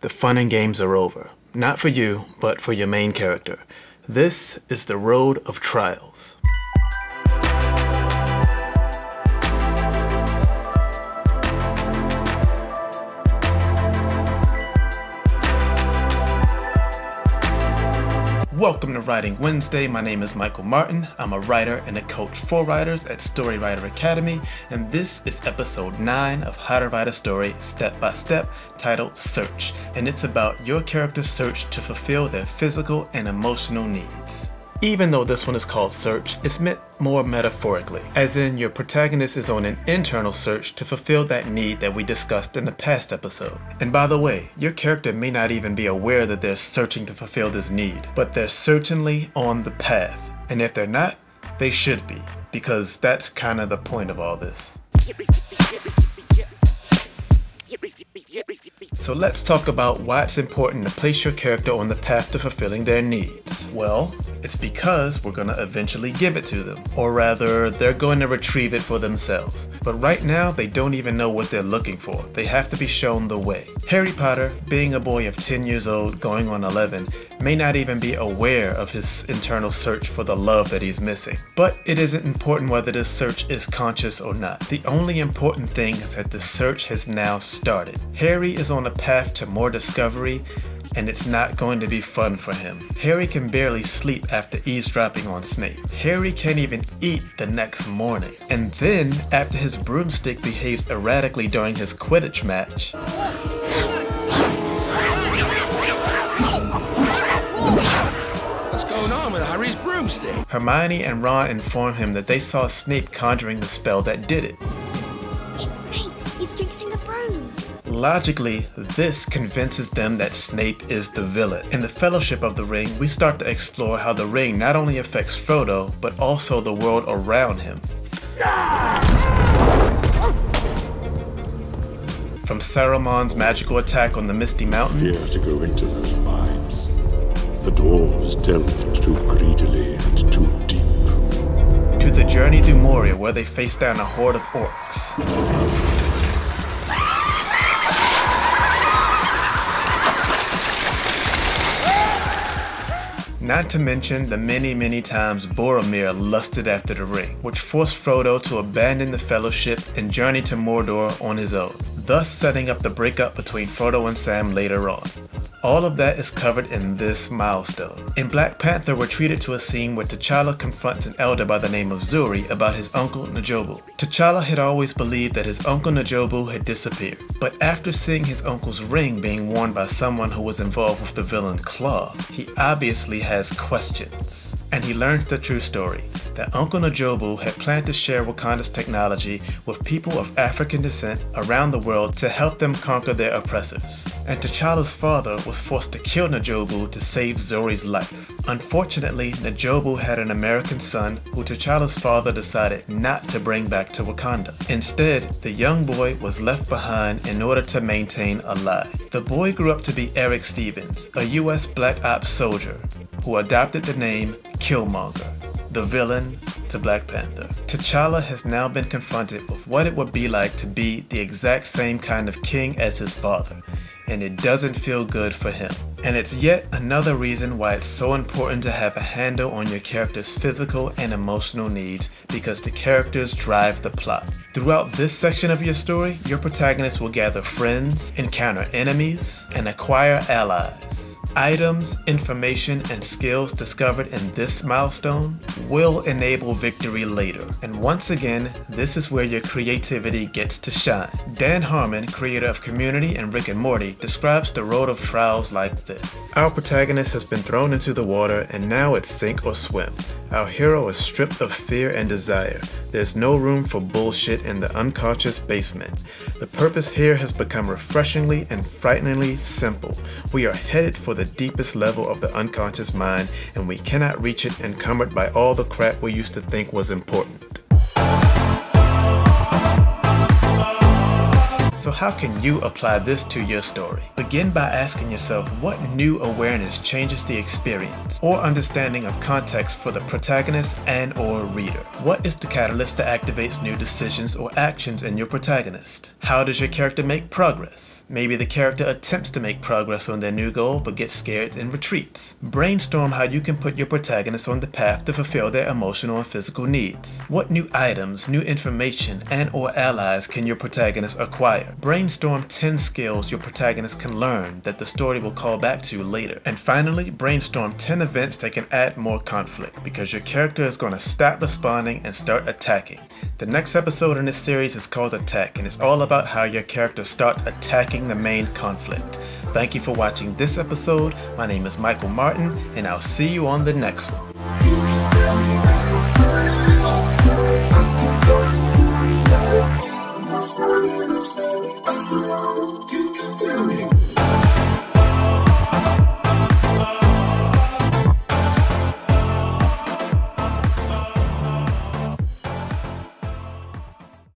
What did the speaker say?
the fun and games are over. Not for you, but for your main character. This is the road of trials. Welcome to Writing Wednesday. My name is Michael Martin. I'm a writer and a coach for writers at Story Writer Academy, and this is episode 9 of How to Write a Story Step by Step, titled Search, and it's about your character's search to fulfill their physical and emotional needs. Even though this one is called Search, it's meant more metaphorically, as in your protagonist is on an internal search to fulfill that need that we discussed in the past episode. And by the way, your character may not even be aware that they're searching to fulfill this need, but they're certainly on the path. And if they're not, they should be, because that's kind of the point of all this. So let's talk about why it's important to place your character on the path to fulfilling their needs. Well, it's because we're going to eventually give it to them. Or rather, they're going to retrieve it for themselves. But right now, they don't even know what they're looking for. They have to be shown the way. Harry Potter, being a boy of 10 years old, going on 11, may not even be aware of his internal search for the love that he's missing. But it isn't important whether this search is conscious or not. The only important thing is that the search has now started. Harry is on a path to more discovery, and it's not going to be fun for him. Harry can barely sleep after eavesdropping on Snape. Harry can't even eat the next morning. And then, after his broomstick behaves erratically during his Quidditch match, what's going on with Harry's broomstick? Hermione and Ron inform him that they saw Snape conjuring the spell that did it. It's Snape! He's jinxing the broom! Logically, this convinces them that Snape is the villain. In the Fellowship of the Ring, we start to explore how the ring not only affects Frodo, but also the world around him. From Saruman's magical attack on the Misty Mountains, Fear to go into those mines. The dwarves delved too greedily and too deep. to the journey through Moria, where they face down a horde of orcs. Not to mention the many times Boromir lusted after the ring, which forced Frodo to abandon the Fellowship and journey to Mordor on his own, thus setting up the breakup between Frodo and Sam later on. All of that is covered in this milestone. In Black Panther, we're treated to a scene where T'Challa confronts an elder by the name of Zuri about his uncle N'Jobu. T'Challa had always believed that his uncle N'Jobu had disappeared, but after seeing his uncle's ring being worn by someone who was involved with the villain Claw, he obviously has questions. And he learns the true story, that Uncle N'Jobu had planned to share Wakanda's technology with people of African descent around the world to help them conquer their oppressors. And T'Challa's father was forced to kill N'Jobu to save Zuri's life. Unfortunately, N'Jobu had an American son who T'Challa's father decided not to bring back to Wakanda. Instead, the young boy was left behind in order to maintain a lie. The boy grew up to be Eric Stevens, a US Black Ops soldier who adopted the name Killmonger, the villain to Black Panther. T'Challa has now been confronted with what it would be like to be the exact same kind of king as his father, and it doesn't feel good for him. And it's yet another reason why it's so important to have a handle on your character's physical and emotional needs, because the characters drive the plot. Throughout this section of your story, your protagonist will gather friends, encounter enemies, and acquire allies. Items, information, and skills discovered in this milestone will enable victory later. And once again, this is where your creativity gets to shine. Dan Harmon, creator of Community and Rick and Morty, describes the road of trials like this. Our protagonist has been thrown into the water, and now it's sink or swim. Our hero is stripped of fear and desire. There's no room for bullshit in the unconscious basement. The purpose here has become refreshingly and frighteningly simple. We are headed for the deepest level of the unconscious mind, and we cannot reach it encumbered by all the crap we used to think was important. So how can you apply this to your story? Begin by asking yourself what new awareness changes the experience or understanding of context for the protagonist and or reader. What is the catalyst that activates new decisions or actions in your protagonist? How does your character make progress? Maybe the character attempts to make progress on their new goal but gets scared and retreats. Brainstorm how you can put your protagonist on the path to fulfill their emotional and physical needs. What new items, new information, and or allies can your protagonist acquire? Brainstorm 10 skills your protagonist can learn that the story will call back to later. And finally, brainstorm 10 events that can add more conflict, because your character is going to stop responding and start attacking. The next episode in this series is called Attack, and it's all about how your character starts attacking the main conflict. Thank you for watching this episode. My name is Michael Martin, and I'll see you on the next one. You can tell me.